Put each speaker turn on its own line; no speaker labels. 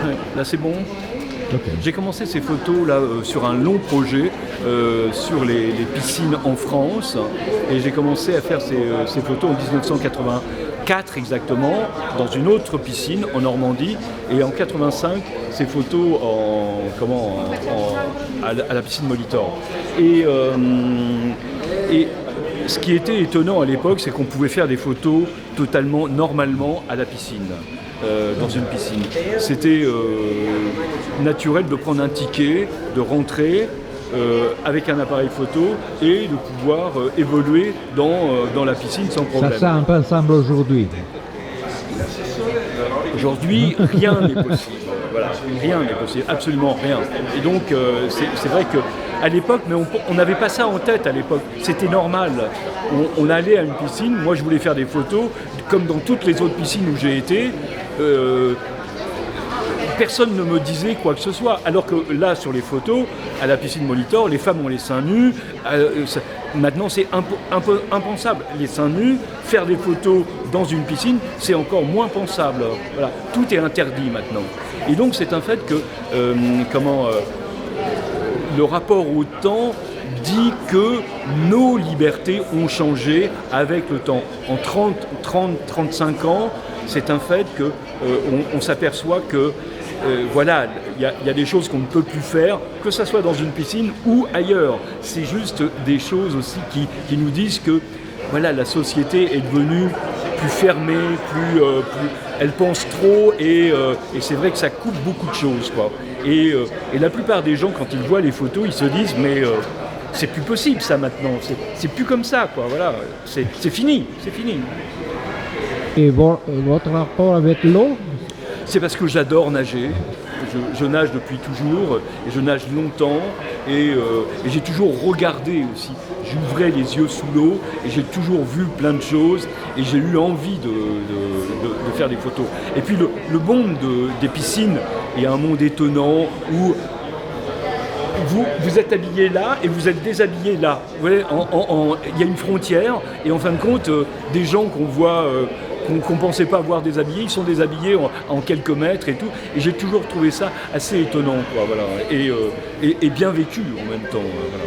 Ouais, là c'est bon.
Okay.
J'ai commencé ces photos là sur un long projet sur les piscines en France et j'ai commencé à faire ces photos en 1984 exactement dans une autre piscine en Normandie et en 85 ces photos à la piscine Molitor. Et ce qui était étonnant à l'époque, c'est qu'on pouvait faire des photos totalement normalement à la piscine. Dans une piscine. C'était naturel de prendre un ticket, de rentrer avec un appareil photo et de pouvoir évoluer dans la piscine sans problème.
Ça, c'est impensable aujourd'hui.
Aujourd'hui, rien n'est possible. Voilà, rien n'est possible, absolument rien. Et donc, c'est vrai qu'à l'époque, mais on n'avait pas ça en tête à l'époque. C'était normal. On allait à une piscine, moi je voulais faire des photos, comme dans toutes les autres piscines où j'ai été. Personne ne me disait quoi que ce soit, alors que là sur les photos, à la piscine Molitor, les femmes ont les seins nus, maintenant c'est un peu impensable. Les seins nus, faire des photos dans une piscine, c'est encore moins pensable. Voilà. Tout est interdit maintenant. Et donc c'est un fait que le rapport au temps dit que nos libertés ont changé avec le temps. En 30-35 ans, c'est un fait qu'on s'aperçoit que voilà, il y a des choses qu'on ne peut plus faire, que ce soit dans une piscine ou ailleurs. C'est juste des choses aussi qui nous disent que voilà, la société est devenue plus fermée, elle pense trop et c'est vrai que ça coupe beaucoup de choses, quoi. Et la plupart des gens, quand ils voient les photos, ils se disent mais c'est plus possible ça maintenant, c'est plus comme ça, quoi. Voilà, c'est fini, c'est fini.
Et votre rapport avec l'eau?
C'est parce que j'adore nager. Je nage depuis toujours et je nage longtemps et j'ai toujours regardé aussi. J'ouvrais les yeux sous l'eau et j'ai toujours vu plein de choses et j'ai eu envie de faire des photos. Et puis le monde des piscines est un monde étonnant où vous êtes habillé là et vous êtes déshabillé là. Vous voyez, il y a une frontière et en fin de compte, des gens qu'on voit qu'on ne pensait pas voir déshabillés, ils sont déshabillés en quelques mètres et tout. Et j'ai toujours trouvé ça assez étonnant, quoi, voilà. Et bien vécu en même temps. Voilà.